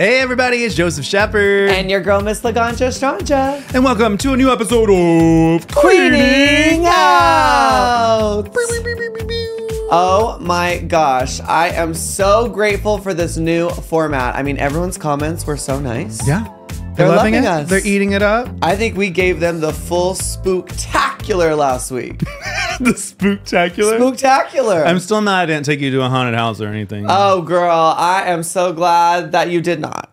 Hey everybody, it's Joseph Shepard. And your girl, Miss Laganja Estranja. And welcome to a new episode of Queening Out. Oh my gosh, I am so grateful for this new format. I mean, everyone's comments were so nice. Yeah. They're loving loving it. us. They're eating it up. I think we gave them the full spooktacular last week. The spooktacular. Spooktacular. I'm still mad I didn't take you to a haunted house or anything. Oh, girl, I am so glad that you did not.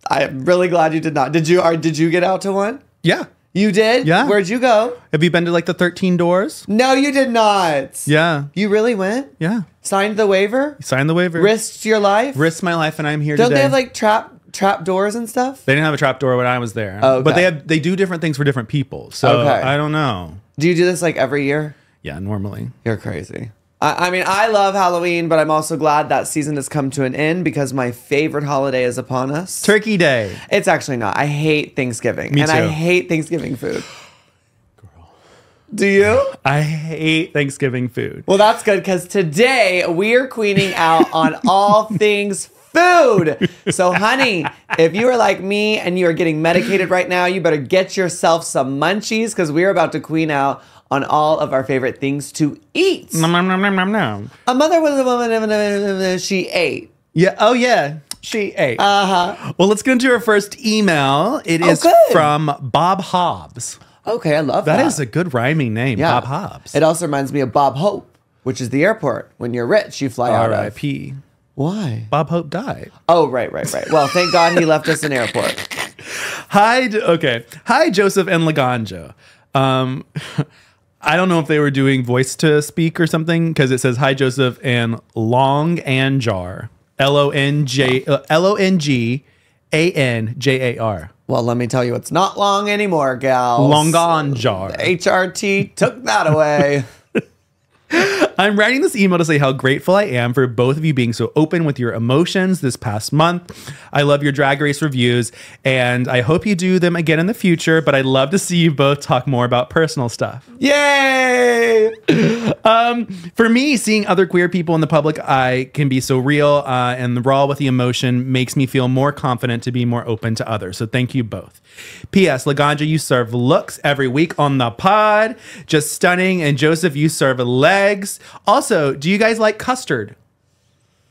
I am really glad you did not. Did you get out to one? Yeah. You did? Yeah. Where'd you go? Have you been to like the 13 doors? No, you did not. Yeah. You really went? Yeah. Signed the waiver? Signed the waiver. Risked your life? Risked my life and I'm here Don't today. they have like trap doors and stuff? They didn't have a trap door when I was there. Okay. But they do different things for different people. So Okay. I don't know. Do you do this like every year? Yeah, normally. You're crazy. I mean, I love Halloween, but I'm also glad that season has come to an end because my favorite holiday is upon us. Turkey Day. It's actually not. I hate Thanksgiving. Me and too. I hate Thanksgiving food. Do you? I hate Thanksgiving food. Well, that's good because today we're queening out on all things food. So, honey, if you are like me and you are getting medicated right now, you better get yourself some munchies because we're about to queen out on all of our favorite things to eat. Nom, nom, nom, nom, nom, nom. A mother was a woman, she ate. Yeah. Oh, yeah. She ate. Uh-huh. Well, let's get into our first email. It is good. from Bob Hobbs. Okay, I love that. That is a good rhyming name, Yeah. Bob Hobbs. It also reminds me of Bob Hope, which is the airport. When you're rich, you fly out of. R.I.P. Why? Bob Hope died. Oh, right. Well, thank God he left us an airport. Hi, Joseph and Laganja. I don't know if they were doing voice to speak or something because it says hi, Joseph and Long and Jar. Longanjar. Well, let me tell you, it's not long anymore, gals. Longanjar. HRT took that away. I'm writing this email to say how grateful I am for both of you being so open with your emotions this past month. I love your Drag Race reviews, and I hope you do them again in the future, but I'd love to see you both talk more about personal stuff. Yay! For me, seeing other queer people in the public eye can be so real, and raw with the emotion makes me feel more confident to be more open to others. So thank you both. P.S. Laganja, you serve looks every week on the pod. Just stunning. And Joseph, you serve legs. Also, do you guys like custard?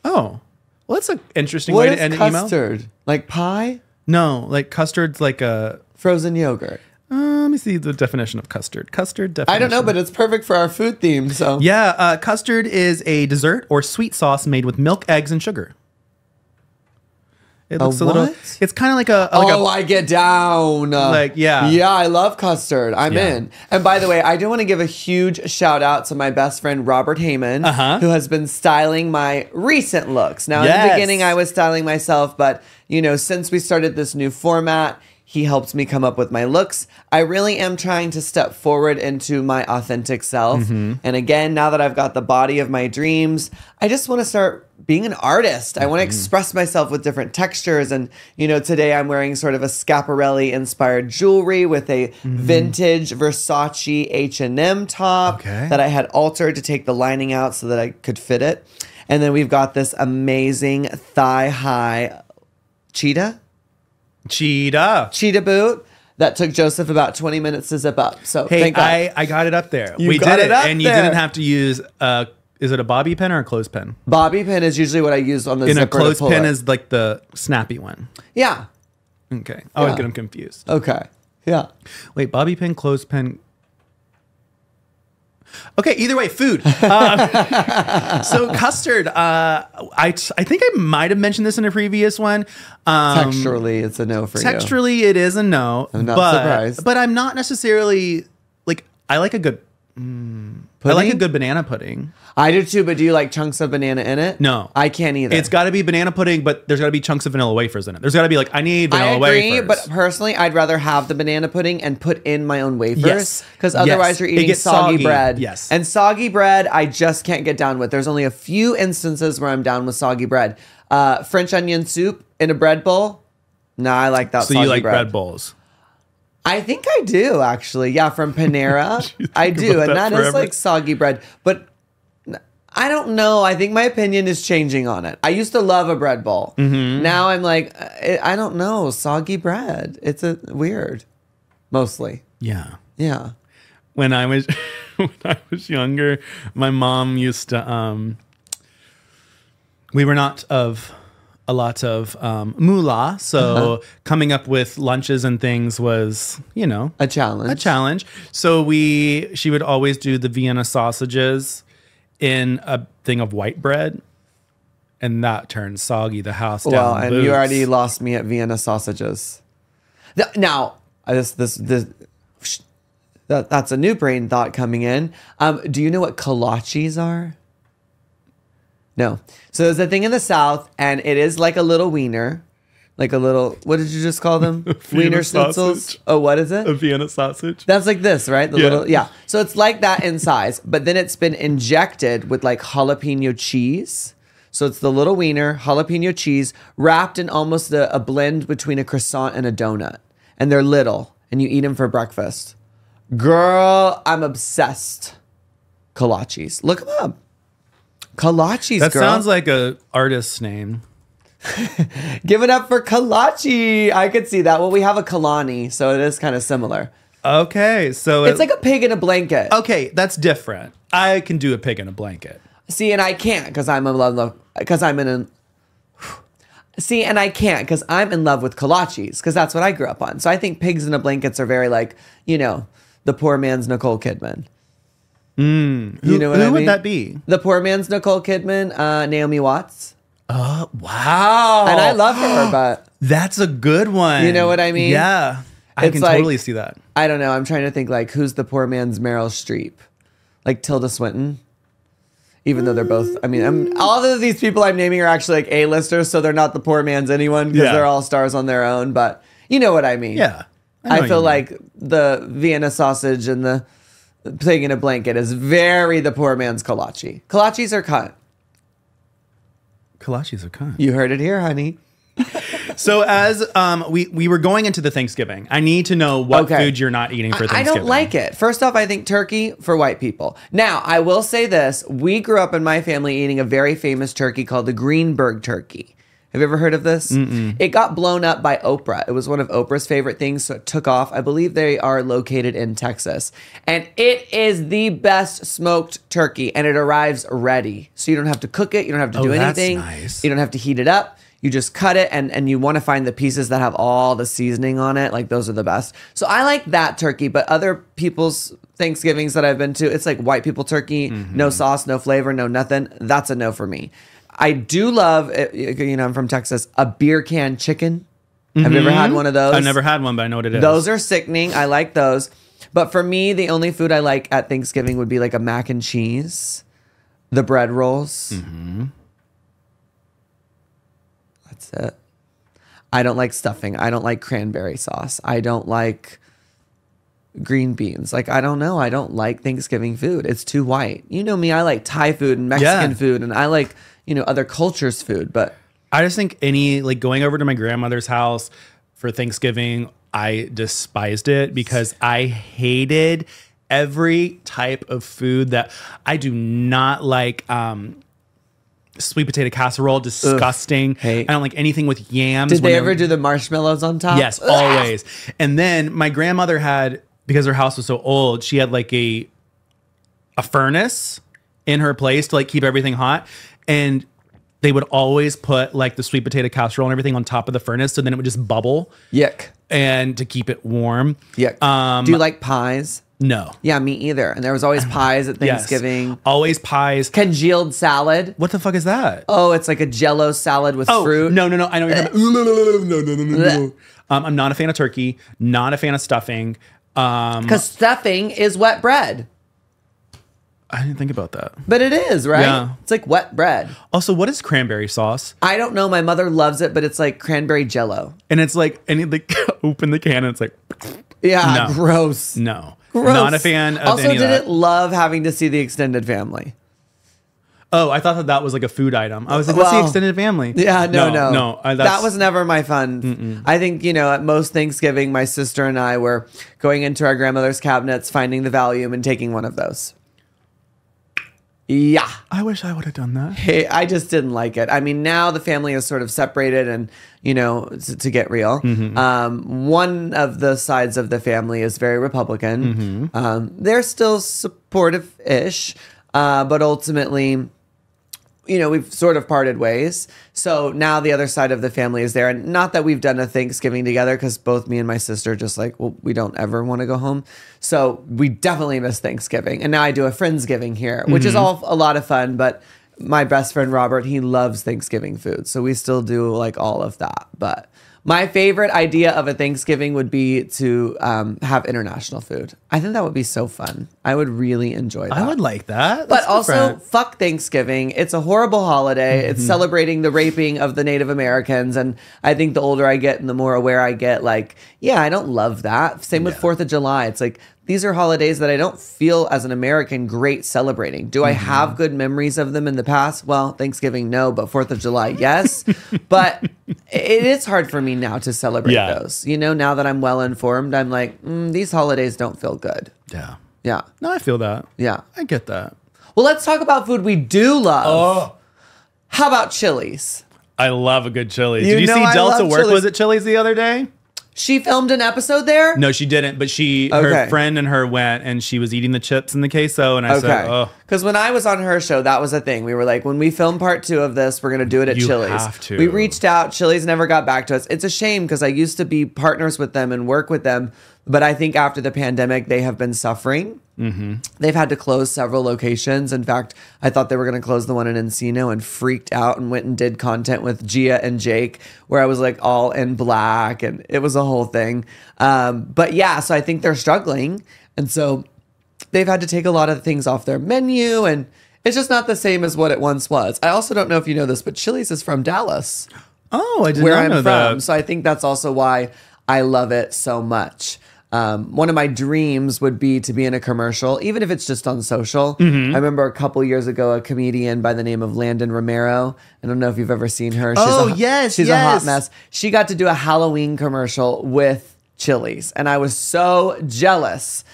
Oh, well, that's an interesting way to end an email. What is custard? Like pie? No, like custard's like a... Frozen yogurt. let me see the definition of custard. Custard definition. I don't know, but it's perfect for our food theme, so... Yeah, custard is a dessert or sweet sauce made with milk, eggs, and sugar. It looks a little... what? It's kind of like a... I get down. Like, yeah. Yeah, I love custard. I'm Yeah. in. And by the way, I do want to give a huge shout out to my best friend, Robert Heyman, who has been styling my recent looks. Now, in the Yes. beginning, I was styling myself, but, you know, since we started this new format, he helped me come up with my looks. I really am trying to step forward into my authentic self. And again, now that I've got the body of my dreams, I just want to start being an artist. I want to express myself with different textures. And, you know, today I'm wearing sort of a Schiaparelli inspired jewelry with a vintage Versace H&M top that I had altered to take the lining out so that I could fit it. And then we've got this amazing thigh high cheetah boot that took Joseph about 20 minutes to zip up. So Hey, thank God. I got it up there. You We got did it it, up and you there. didn't have to use... is it a bobby pin or a clothespin? Bobby pin is usually what I use on the And a zipper to pull clothespin it. is like the snappy one. Yeah. Okay. I always Yeah. get them confused. Okay. Yeah. Wait, bobby pin, clothespin. Okay, either way, food. So custard, I think I might have mentioned this in a previous one. Texturally, it's a no for you. Texturally, it is a no. I'm not but, surprised. But I'm not necessarily like I like a good. I like a good banana pudding. I do too, but do you like chunks of banana in it? No. I can't either. It's got to be banana pudding, but there's got to be chunks of vanilla wafers in it. There's got to be like I need vanilla I agree, wafers. but personally, I'd rather have the banana pudding and put in my own wafers. Yes. Because otherwise Yes. you're It eating gets soggy soggy. bread. Yes. And soggy bread, I just can't get down with. There's only a few instances where I'm down with soggy bread. French onion soup in a bread bowl. No, I like that so soggy you like bread. bread bowls. I think I do, actually. Yeah, from Panera. I do. about And that that is forever? like soggy bread. But I don't know. I think my opinion is changing on it. I used to love a bread bowl. Now I'm like, I don't know. Soggy bread. It's weird. Mostly. Yeah. Yeah. When I was when I was younger, my mom used to we were not of a lot of moolah, so coming up with lunches and things was, you know, a challenge. So she would always do the Vienna sausages in a thing of white bread, and that turned soggy the house down. Well, and you already lost me at Vienna sausages. Now, that's a new brain thought coming in. Do you know what kolaches are? No. So there's a thing in the South, and it is like a little wiener. Like a little, what did you just call them? Wiener schnitzels? Sausage. Oh, what is it? A Vienna sausage. That's like this, right? The little, yeah. So it's like that in size, but then it's been injected with like jalapeno cheese. So it's the little wiener, jalapeno cheese, wrapped in almost a blend between a croissant and a donut. And they're little, and you eat them for breakfast. Girl, I'm obsessed. Kolaches. Look them up. Kolaches, That girl. sounds like a artist's name. Give it up for kolache. I could see that. Well, we have a Kalani, so it is kind of similar. Okay, so It's like a pig in a blanket. okay, that's different. I can do a pig in a blanket. See, and I can't because I'm in love See, and I can't because I'm in love with kolaches because that's what I grew up on. So I think pigs in a blankets are very like, you know, the poor man's Nicole Kidman. You know what I mean? Who would that be? The poor man's Nicole Kidman, Naomi Watts. Oh, wow. And I love her, but That's a good one. You know what I mean? Yeah. I It's can like- totally see that. I don't know. I'm trying to think like who's the poor man's Meryl Streep? Like Tilda Swinton? Even though they're both, I mean, all of these people I'm naming are actually like A-listers, so they're not the poor man's anyone because Yeah. they're all stars on their own, but you know what I mean. Yeah. know I what feel you mean. like the Vienna sausage and the pig in a blanket is very the poor man's kolache. Kolaches are cut. Kolaches are kind. You heard it here, honey. So as we were going into the Thanksgiving, I need to know what Okay. food you're not eating for I Thanksgiving. don't like it. First off, I think turkey for white people. Now, I will say this. We grew up in my family eating a very famous turkey called the Greenberg turkey. Have you ever heard of this? It got blown up by Oprah. It was one of Oprah's favorite things, so it took off. I believe they are located in Texas. And it is the best smoked turkey, and it arrives ready. So you don't have to cook it. You don't have to do that's anything. nice. You don't have to heat it up. You just cut it, and you want to find the pieces that have all the seasoning on it. Like, those are the best. So I like that turkey, but other people's Thanksgivings that I've been to, it's like white people turkey, no sauce, no flavor, no nothing. That's a no for me. I do love, you know, I'm from Texas, a beer can chicken. Have you ever had one of those? I've never had one, but I know what it is. Those are sickening. I like those. But for me, the only food I like at Thanksgiving would be like a mac and cheese, the bread rolls. That's it. I don't like stuffing. I don't like cranberry sauce. I don't like green beans. Like, I don't know. I don't like Thanksgiving food. It's too white. You know me. I like Thai food and Mexican food, and I like, you know, other cultures' food. But I just think like going over to my grandmother's house for Thanksgiving, I despised it because I hated every type of food that I do not like. Sweet potato casserole, disgusting. hate. I don't like anything with yams. did they ever do the marshmallows on top? Yes, always. And then my grandmother had, because her house was so old, she had like a furnace in her place to like keep everything hot. And they would always put like the sweet potato casserole and everything on top of the furnace, so then it would just bubble Yuck. and to keep it warm. Yuck. Do you like pies? No. Yeah, me either. And there was always pies at Yes. Thanksgiving. Always pies. Congealed salad. What the fuck is that? Oh, it's like a Jello salad with fruit. No. I know what you're talking about. No. I'm not a fan of turkey. Not a fan of stuffing. Because stuffing is wet bread. I didn't think about that. But it is, right? Yeah. It's like wet bread. Also, what is cranberry sauce? I don't know. My mother loves it, but it's like cranberry Jello. And it's like, and you like open the can and it's like, Yeah, No. gross. no. Gross. Not a fan of also, any of that. didn't love having to see the extended family. Oh, I thought that was like a food item. I was like, what's the Well, extended family? Yeah, no. That's, That was never my fun. I think, you know, at most Thanksgiving, my sister and I were going into our grandmother's cabinets, finding the volume and taking one of those. Yeah. I wish I would have done that. Hey, I just didn't like it. I mean, now the family is sort of separated and, you know, to get real. One of the sides of the family is very Republican. They're still supportive-ish, but ultimately, you know, we've sort of parted ways. So now the other side of the family is there. And not that we've done a Thanksgiving together, because both me and my sister just like, well, we don't ever want to go home. So we definitely miss Thanksgiving. And now I do a Friendsgiving here, which is all a lot of fun. But my best friend, Robert, he loves Thanksgiving food. So we still do like all of that. But my favorite idea of a Thanksgiving would be to have international food. I think that would be so fun. I would really enjoy that. I would like that. But That's also, different. fuck Thanksgiving. It's a horrible holiday. It's celebrating the raping of the Native Americans. And I think the older I get and the more aware I get, like, yeah, I don't love that. Same with 4th of July. It's like, these are holidays that I don't feel as an American great celebrating. Do I have good memories of them in the past? Well, Thanksgiving, no, but 4th of July, yes. But it is hard for me now to celebrate those. You know, now that I'm well informed, I'm like, these holidays don't feel good. Yeah. Yeah. No, I feel that. Yeah. I get that. Well, let's talk about food we do love. Oh, How about Chili's? I love a good Chili's. You Did you know see I Delta love work Chili's. was at Chili's the other day? She filmed an episode there? No, she didn't. But her Okay. friend and her went, and she was eating the chips and the queso. And I said, "Oh, Because when I was on her show, that was a thing. We were like, when we film part 2 of this, we're going to do it at You Chili's. have to. We reached out. Chili's never got back to us. It's a shame because I used to be partners with them and work with them. But I think after the pandemic, they have been suffering. They've had to close several locations. In fact, I thought they were going to close the one in Encino and freaked out and went and did content with Gia and Jake where I was like all in black and it was a whole thing. But yeah, so I think they're struggling. And so they've had to take a lot of things off their menu and it's just not the same as what it once was. I also don't know if you know this, but Chili's is from Dallas, oh, I did where not I'm know from. that." So I think that's also why I love it so much. One of my dreams would be to be in a commercial, even if it's just on social. I remember a couple years ago, a comedian by the name of Landon Romero. I don't know if you've ever seen her. She's a hot mess. She got to do a Halloween commercial with Chili's, and I was so jealous.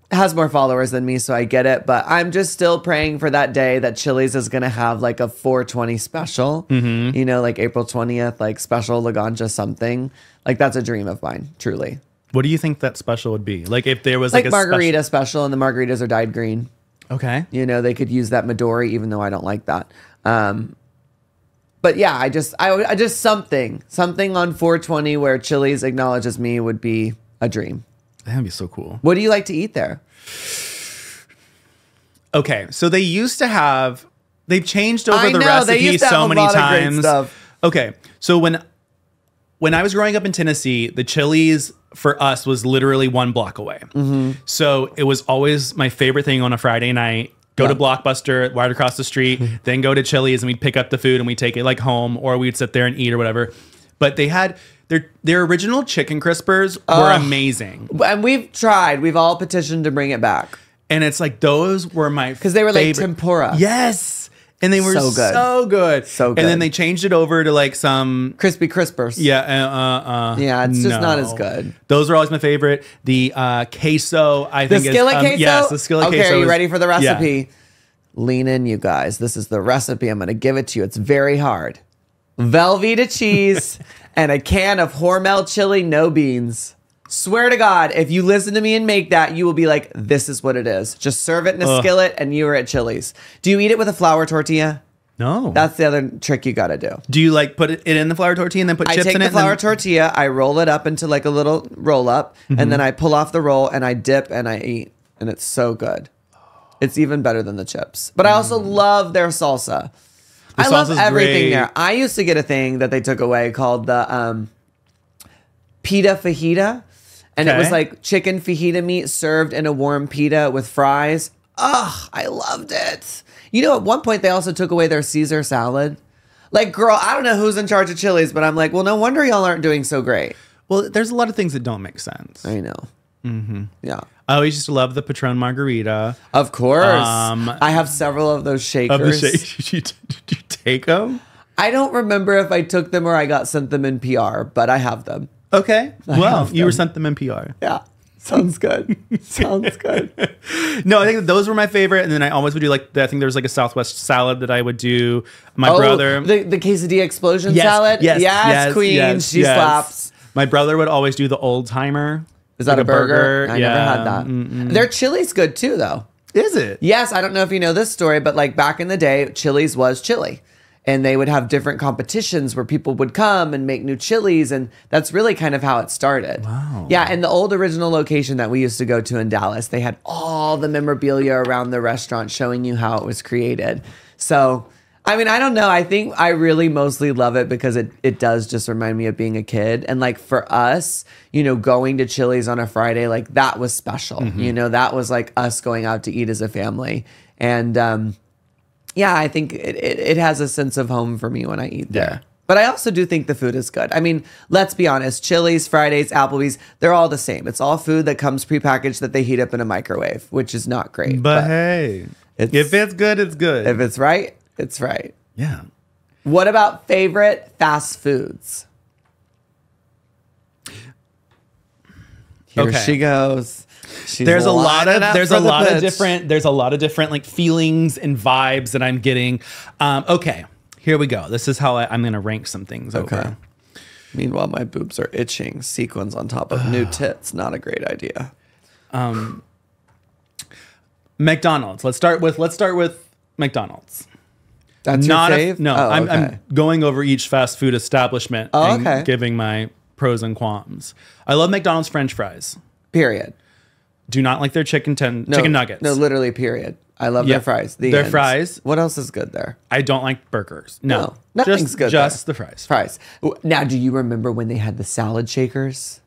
Has more followers than me, so I get it. But I'm just still praying for that day that Chili's is going to have like a 420 special, you know, like April 20th, like special Laganja something. Like that's a dream of mine, truly. What do you think that special would be? Like if there was Like like a margarita special and the margaritas are dyed green. Okay. You know, they could use that Midori, even though I don't like that. But yeah, I just something on 420 where Chili's acknowledges me would be a dream. That'd be so cool. What do you like to eat there? Okay, so they used to have. They've changed over I the know, they recipe used to have so a many lot of great times. stuff. Okay, so when I was growing up in Tennessee, the Chili's for us was literally 1 block away. So it was always my favorite thing on a Friday night. Go to Blockbuster right across the street, then go to Chili's and we'd pick up the food and we'd take it like home or we'd sit there and eat or whatever. But they had their original chicken crispers were amazing. And we've all petitioned to bring it back. And it's like those were my Because they were like favorite. tempura. Yes. And they were So good. so good. So good. And then they changed it over to like some Crispy Crispers. Yeah, it's just not as good. Those were always my favorite. The queso, I The think skillet is, queso? yes, the skillet okay, queso. are you is- ready for the yeah. recipe? Lean in, you guys. This is the recipe. I'm going to give it to you. It's very hard. Velveeta cheese and a can of Hormel chili, no beans. Swear to God, if you listen to me and make that, you will be like, this is what it is. Just serve it in a skillet and you are at Chili's. Do you eat it with a flour tortilla? No. That's the other trick you got to do. Do you like put it in the flour tortilla and then put I chips take in the it? flour and then- tortilla, I roll it up into like a little roll up, and then I pull off the roll and I dip and I eat. And it's so good. It's even better than the chips. But I also love their salsa. I love salsa's everything great. there. I used to get a thing that they took away called the pita fajita. And it was Okay. like chicken fajita meat served in a warm pita with fries. Ugh, I loved it. You know, at one point they also took away their Caesar salad. Like, girl, I don't know who's in charge of Chili's, but I'm like, well, no wonder y'all aren't doing so great. Well, there's a lot of things that don't make sense. I know. Yeah. I always used to love the Patron margarita. Of course. Um, I have several of those shakers. Of the shake, did you take them? I don't remember if I took them or I got sent them in PR, but I have them. Okay. Well, have you were them. sent them in PR. Yeah. Sounds good. Sounds good. No, I think those were my favorite. And then I always would do like, I think there was like a Southwest salad that I would do. My brother. The quesadilla explosion Yes, salad? yes, queen. yes, she yes. slaps. My brother would always do the old timer. Is that like a burger? I Yeah. never had that. Their chili's good too, though. Is it? Yes, I don't know if you know this story, but like back in the day, Chili's was chili. And they would have different competitions where people would come and make new chilies. And that's really kind of how it started. Wow. Yeah. And the old original location that we used to go to in Dallas, they had all the memorabilia around the restaurant showing you how it was created. So, I mean, I don't know. I think I really mostly love it because it does just remind me of being a kid. And like for us, you know, going to Chili's on a Friday, like that was special. You know, that was like us going out to eat as a family. And, yeah, I think it has a sense of home for me when I eat there. But I also do think the food is good. I mean, let's be honest. Chili's, Fridays, Applebee's, they're all the same. It's all food that comes prepackaged that they heat up in a microwave, which is not great. But hey, if it's good, it's good. If it's right, it's right. Yeah. What about favorite fast foods? Here she goes. There's a lot of different like feelings and vibes that I'm getting. Okay, here we go. This is how I'm going to rank some things. Okay. Meanwhile, my boobs are itching. Sequins on top of new tits. Not a great idea. McDonald's. Let's start with McDonald's. That's not your fave? I'm going over each fast food establishment and giving my pros and qualms. I love McDonald's French fries. Period. Do not like their chicken nuggets. No, literally, period. I love their fries. Their fries. What else is good there? I don't like burgers. No, nothing's good Just there. the fries. Fries. Now, do you remember when they had the salad shakers?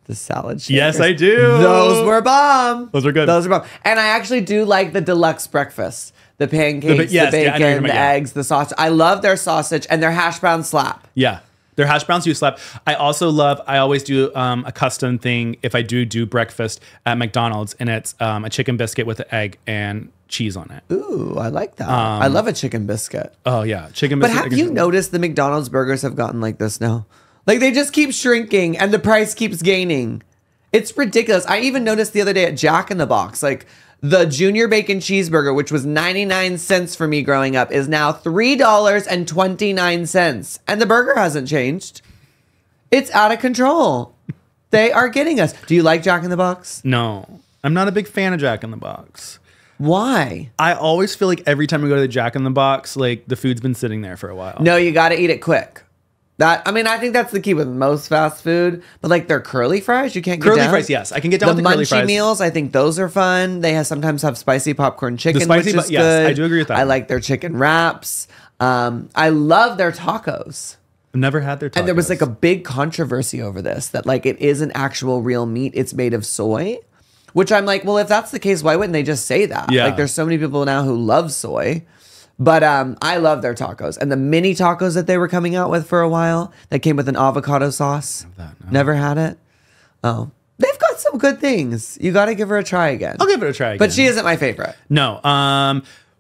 The salad shakers. Yes, I do. Those were bomb. Those are good. Those are bomb. And I actually do like the deluxe breakfast. The pancakes, the bacon, the eggs, the sausage. I love their sausage and their hash brown slap. Yeah. Their hash browns do slap. I always do a custom thing if I do breakfast at McDonald's, and it's a chicken biscuit with an egg and cheese on it. Ooh, I like that. I love a chicken biscuit. Oh, yeah. Chicken But biscuit. have you noticed the McDonald's burgers have gotten like this now? Like they just keep shrinking and the price keeps gaining. It's ridiculous. I even noticed the other day at Jack in the Box, like the junior bacon cheeseburger, which was 99 cents for me growing up, is now $3.29. And the burger hasn't changed. It's out of control. They are getting us. Do you like Jack in the Box? No. I'm not a big fan of Jack in the Box. Why? I always feel like every time we go to the Jack in the Box, like the food's been sitting there for a while. No, you got to eat it quick. I think that's the key with most fast food. But like their curly fries, you can't get down. Curly fries, yes. I can get down with the curly fries. The munchy meals, I think those are fun. They sometimes have spicy popcorn chicken, which is good. Yes, I do agree with that. I like their chicken wraps. I love their tacos. I've never had their tacos. And there was like a big controversy over this, that like it is an actual real meat. It's made of soy, which I'm like, well, if that's the case, why wouldn't they just say that? Yeah. Like there's so many people now who love soy. But I love their tacos. And the mini tacos that they were coming out with for a while that came with an avocado sauce. No. Never had it? Oh. They've got some good things. You got to give her a try again. I'll give it a try again. But she isn't my favorite. No.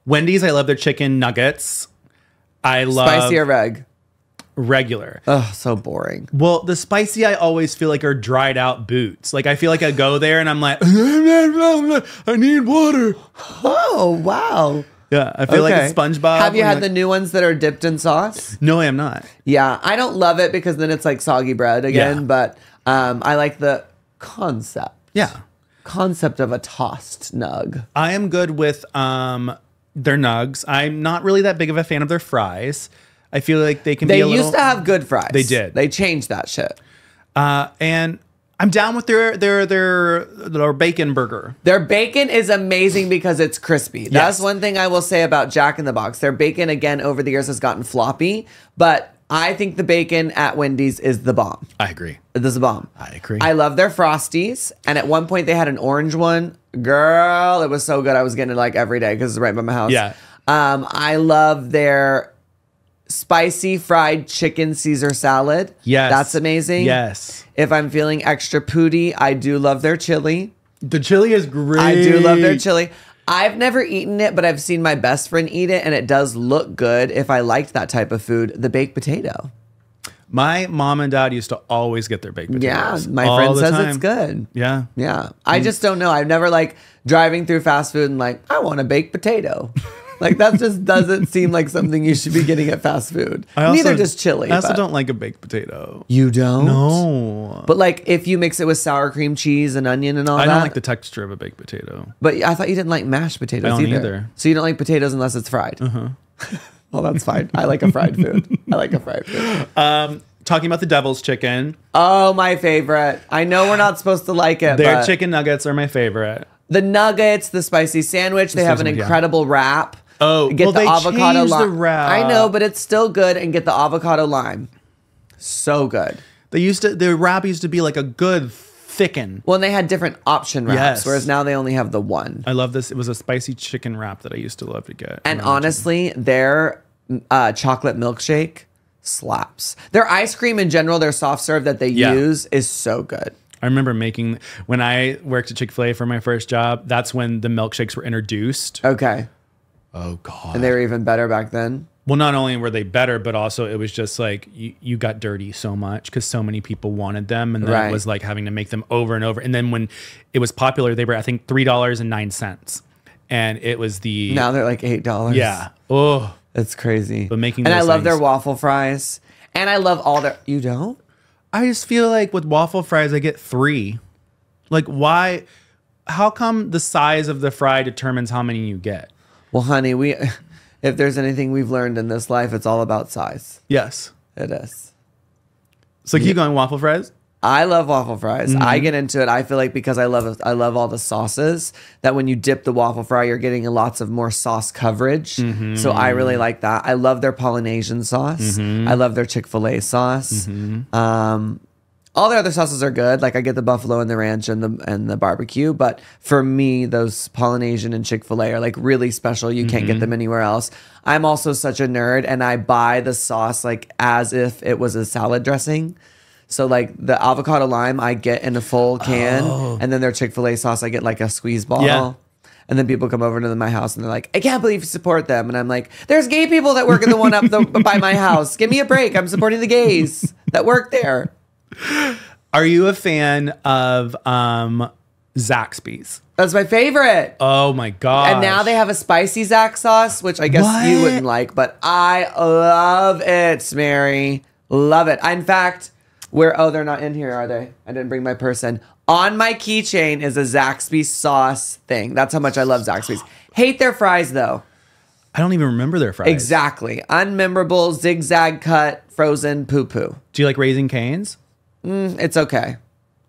Wendy's, I love their chicken nuggets. I love... Spicy or reg? Regular. Oh, so boring. Well, the spicy I always feel like are dried out boots. Like I feel like I go there and I'm like, I need water. Oh, wow. Yeah, I feel like it's SpongeBob. Have you had the new ones that are dipped in sauce? No, I am not. Yeah, I don't love it because then it's like soggy bread again. Yeah. But I like the concept. Yeah. Concept of a tossed nug. I am good with their nugs. I'm not really that big of a fan of their fries. I feel like they can be a little... They used to have good fries. They did. They changed that shit. And I'm down with their bacon burger. Their bacon is amazing because it's crispy. That's one thing I will say about Jack in the Box. Their bacon, again, over the years has gotten floppy, but I think the bacon at Wendy's is the bomb. I agree. It is the bomb. I agree. I love their Frosties, and at one point they had an orange one. Girl, it was so good. I was getting it like every day because it's right by my house. Yeah. I love their spicy fried chicken Caesar salad. Yes. That's amazing. Yes. If I'm feeling extra pooty, I do love their chili. The chili is great. I do love their chili. I've never eaten it, but I've seen my best friend eat it, and it does look good if I liked that type of food. The baked potato. My mom and dad used to always get their baked potatoes. Yeah, my all friend the says time. it's good. Yeah. Yeah. I just don't know. I've never like driving through fast food and like, I want a baked potato. Like that just doesn't seem like something you should be getting at fast food. Neither does chili. I also but- don't like a baked potato. You don't? No. But like if you mix it with sour cream cheese and onion and all I that. don't like the texture of a baked potato. But I thought you didn't like mashed potatoes I don't either. So you don't like potatoes unless it's fried. Well, that's fine. I like a fried food. I like a fried food. Talking about the devil's chicken. Oh, my favorite. I know we're not supposed to like it, Their but chicken nuggets are my favorite. the nuggets, the spicy sandwich, they have an sandwich, yeah. incredible wrap. Oh, Get well, the they avocado changed the lime. wrap. I know, but it's still good. And get the avocado lime. So good. The wrap used to be like a good thicken. Well, and they had different option wraps, Yes. whereas now they only have the one. I love this. It was a spicy chicken wrap that I used to love to get. And honestly, their chocolate milkshake slaps. Their ice cream in general, their soft serve that they use is so good. I remember making, when I worked at Chick-fil-A for my first job, that's when the milkshakes were introduced. Okay. Oh, God. And they were even better back then. Well, not only were they better, but also it was just like you got dirty so much because so many people wanted them. And then it was like having to make them over and over. And then when it was popular, they were, I think, $3.09. And it was the... Now they're like $8. Yeah. Oh. It's crazy. But making and I those love their things- waffle fries. And I love all their... You don't? I just feel like with waffle fries, I get 3. Like, why? How come the size of the fry determines how many you get? Well, honey, if there's anything we've learned in this life, it's all about size. Yes. It is. So keep going, waffle fries. I love waffle fries. I get into it. I feel like because I love all the sauces, that when you dip the waffle fry, you're getting lots of more sauce coverage. So I really like that. I love their Polynesian sauce. I love their Chick-fil-A sauce. All their other sauces are good. Like I get the buffalo and the ranch and the barbecue. But for me, those Polynesian and Chick-fil-A are like really special. You can't get them anywhere else. I'm also such a nerd and I buy the sauce like as if it was a salad dressing. So like the avocado lime I get in a full can, and then their Chick-fil-A sauce I get like a squeeze bottle. Yeah. And then people come over to my house and they're like, I can't believe you support them. And I'm like, there's gay people that work in the one up by my house. Give me a break. I'm supporting the gays that work there. Are you a fan of Zaxby's? That's my favorite. Oh my god! And now they have a spicy Zax sauce, which I guess you What? wouldn't like, but I love it, Mary. Love it. In fact, they're not in here, are they? I didn't bring my purse in. On my keychain is a Zaxby's sauce thing. That's how much I love Zaxby's. Hate their fries though. I don't even remember their fries. Exactly. Unmemorable, zigzag cut, frozen poo-poo. Do you like Raising Cane's? It's okay.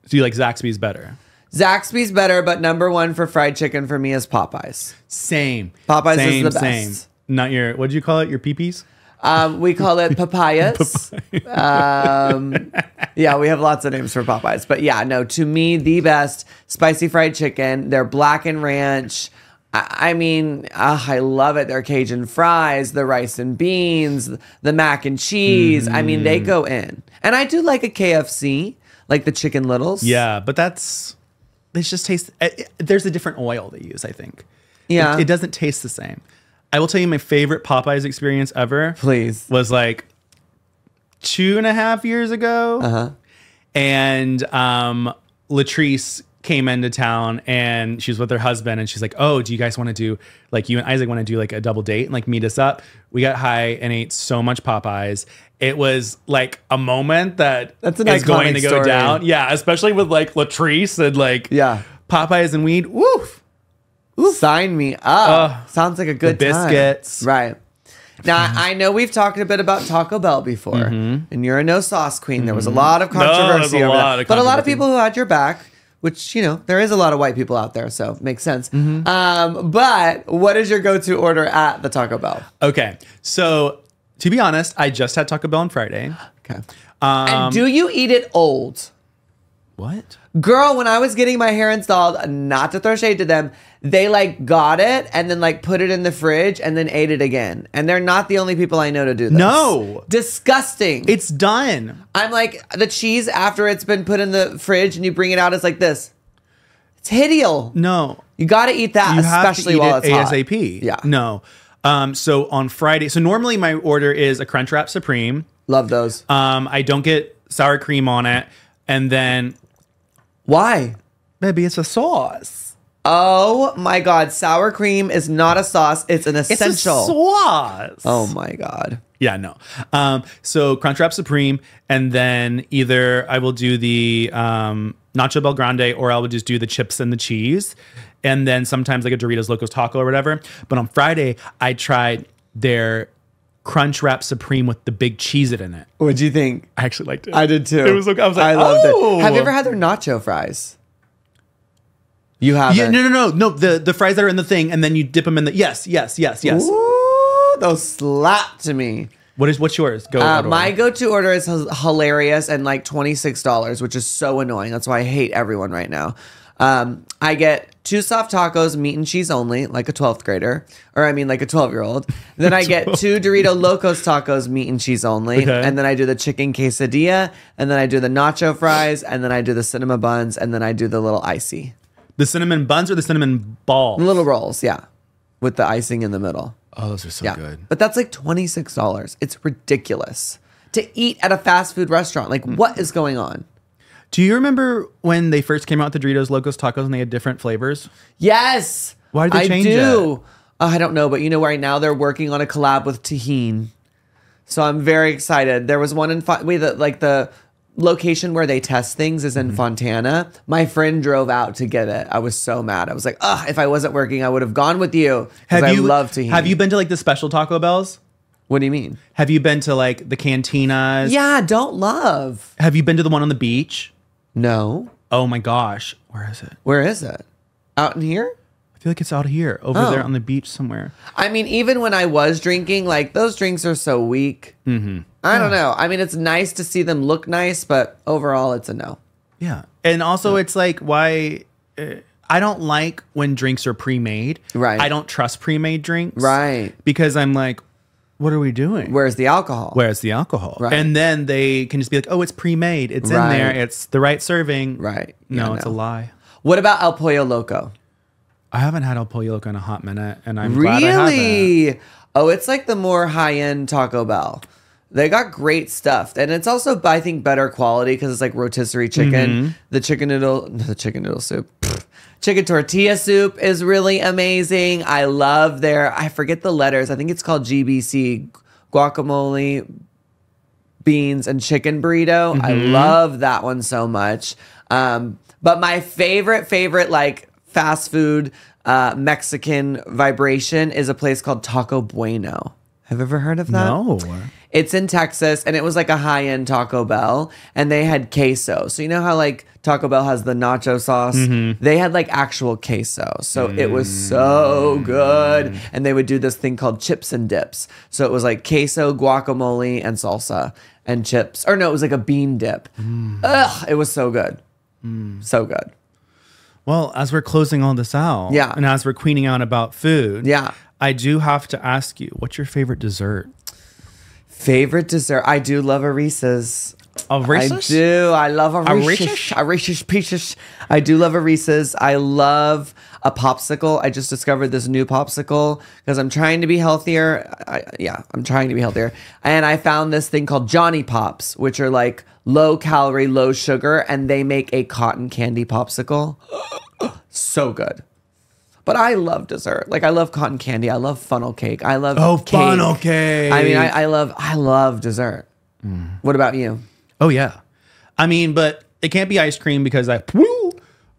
Do you like Zaxby's better? Zaxby's better, but number one for fried chicken for me is Popeyes. Same. Popeyes Same, is the best. Same. Not your. What did you call it? Your peepees? We call it papayas. Yeah, we have lots of names for Popeyes. But yeah, no, to me, the best spicy fried chicken. They're black and ranch. I mean, I love it. Their Cajun fries, the rice and beans, the mac and cheese. I mean, they go in. And I do like a KFC, like the Chicken Littles. Yeah, but it just tastes. There's a different oil they use, I think. Yeah. It doesn't taste the same. I will tell you my favorite Popeyes experience ever. Please. Was like 2.5 years ago. Uh-huh. And Latrice came into town and she's with her husband and she's like, oh, do you guys want to do, like, you and Isaac want to do like a double date and like meet us up? We got high and ate so much Popeyes. It was like a moment that's an is going iconic to go story. down. Yeah, especially with like Latrice and like Popeyes and weed. Woof. Sign me up. Sounds like a good the biscuits. time. Right. Now, I know we've talked a bit about Taco Bell before, and you're a no sauce queen. There was a lot of controversy over that. But a lot of people who had your back, which, you know, there is a lot of white people out there, so it makes sense. But what is your go-to order at the Taco Bell? Okay. So, to be honest, I just had Taco Bell on Friday. Okay. And do you eat it old? What? Girl, when I was getting my hair installed, not to throw shade to them, they like got it and then like put it in the fridge and then ate it again. And they're not the only people I know to do this. No. Disgusting. It's done. I'm like, the cheese after it's been put in the fridge and you bring it out, it's like this. It's hideous. No. You got to eat that, You especially have to eat while it it's hot. ASAP. Yeah. No. So on Friday, so normally my order is a Crunchwrap Supreme Love those. I don't get sour cream on it. And then, Why? baby, it's a sauce. Oh my God. Sour cream is not a sauce. It's an essential. It's a sauce. Oh my God. Yeah, no. So Crunchwrap Supreme, and then either I will do the Nacho Bel Grande, or I will just do the chips and the cheese. And then sometimes like a Doritos Locos Taco or whatever. But on Friday, I tried their Crunchwrap Supreme with the big Cheez-It in it. What'd you think? I actually liked it. I did too. It was like, I was like, I loved oh. it. Have you ever had their nacho fries? You haven't? Yeah, no. The fries that are in the thing, and then you dip them in the. Yes. Ooh, those slap to me. What's yours? Go. out of My order. go-to order is hilarious and like $26, which is so annoying. That's why I hate everyone right now. I get 2 soft tacos, meat and cheese only, like a 12th grader, or I mean like a 12-year-old. Then I get 2 Dorito Locos tacos, meat and cheese only, Okay. and then I do the chicken quesadilla, and then I do the nacho fries, and then I do the cinema buns, and then I do the little icy. The cinnamon buns or the cinnamon balls? Little rolls, yeah, with the icing in the middle. Oh, those are so Yeah, good. but that's like $26. It's ridiculous to eat at a fast food restaurant. Like, what is going on? Do you remember when they first came out with the Doritos Locos Tacos and they had different flavors? Yes. Why did they change it? I don't know, but you know, right now they're working on a collab with Tajín. So I'm very excited. There was one in the location where they test things is in Fontana. My friend drove out to get it. I was so mad. I was like, if I wasn't working, I would have gone with you. I love Tajín. Have you been to like the special Taco Bells? What do you mean? Have you been to like the cantinas? Yeah, don't love. Have you been to the one on the beach? No. Oh my gosh. Where is it? Where is it? Out in here? I feel like it's out here, over there on the beach somewhere. I mean, even when I was drinking, like those drinks are so weak. Mm-hmm. I don't know. I mean, it's nice to see them look nice, but overall, it's a no. Yeah. And also, it's like, why? I don't like when drinks are pre-made. Right. I don't trust pre-made drinks. Right. Because I'm like, what are we doing? Where's the alcohol? Where's the alcohol? Right. And then they can just be like, oh, it's pre-made. It's in Right. there. It's the right serving. Right. No, Yeah, it's no. a lie. What about El Pollo Loco? I haven't had El Pollo Loco in a hot minute, and I'm glad I haven't. Really? Oh, it's like the more high-end Taco Bell. They got great stuff. And it's also, I think, better quality because it's like rotisserie chicken. The chicken noodle soup. Chicken tortilla soup is really amazing. I love I forget the letters. I think it's called GBC, guacamole, beans, and chicken burrito. I love that one so much. But my favorite, like fast food Mexican vibration is a place called Taco Bueno. Have you ever heard of that? No. It's in Texas, and it was like a high-end Taco Bell, and they had queso. So you know how like Taco Bell has the nacho sauce? They had like actual queso. So it was so good. And they would do this thing called chips and dips. So it was like queso, guacamole, and salsa and chips. Or no, it was like a bean dip. Ugh, it was so good. So good. Well, as we're closing all this out, Yeah. and as we're queening out about food, Yeah. I do have to ask you, what's your favorite dessert? Favorite dessert? I do love a Reese's. A Reese's? I do. I love a Reese's? Reese's. A Reese's Pieces. I do love a Reese's. I love a popsicle. I just discovered this new popsicle because I'm trying to be healthier. I'm trying to be healthier. And I found this thing called Johnny Pops, which are like low calorie, low sugar, and they make a cotton candy popsicle. So good. But I love dessert. Like I love cotton candy. I love funnel cake. I love cake. funnel cake. I mean, I love dessert. What about you? Oh yeah. I mean, but it can't be ice cream because I got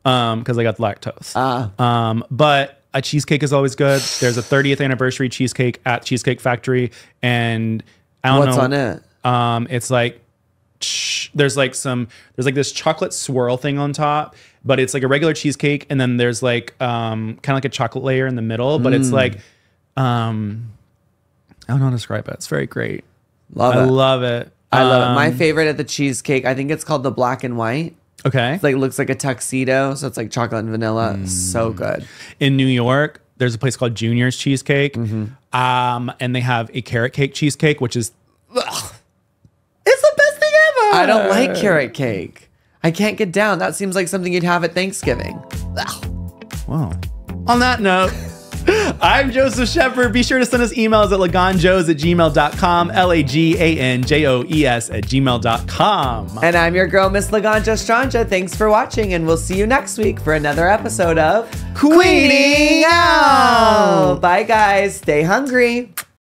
lactose. But a cheesecake is always good. There's a 30th anniversary cheesecake at Cheesecake Factory, and I don't know What's on it? It's like there's like this chocolate swirl thing on top, but it's like a regular cheesecake, and then there's like kind of like a chocolate layer in the middle, but it's like I don't know how to describe it. It's very great. I love it. I love it. My favorite at the cheesecake, I think it's called the black and white. Okay. It's like looks like a tuxedo, so it's like chocolate and vanilla. So good. In New York, there's a place called Junior's Cheesecake, and they have a carrot cake cheesecake, which is it's the best thing ever. I don't like carrot cake. I can't get down. That seems like something you'd have at Thanksgiving. Wow. On that note, I'm Joseph Shepard. Be sure to send us emails at laganjoes@gmail.com, laganjoes@gmail.com. And I'm your girl, Miss Laganja Estranja. Thanks for watching, and we'll see you next week for another episode of Queening Out. Bye, guys. Stay hungry.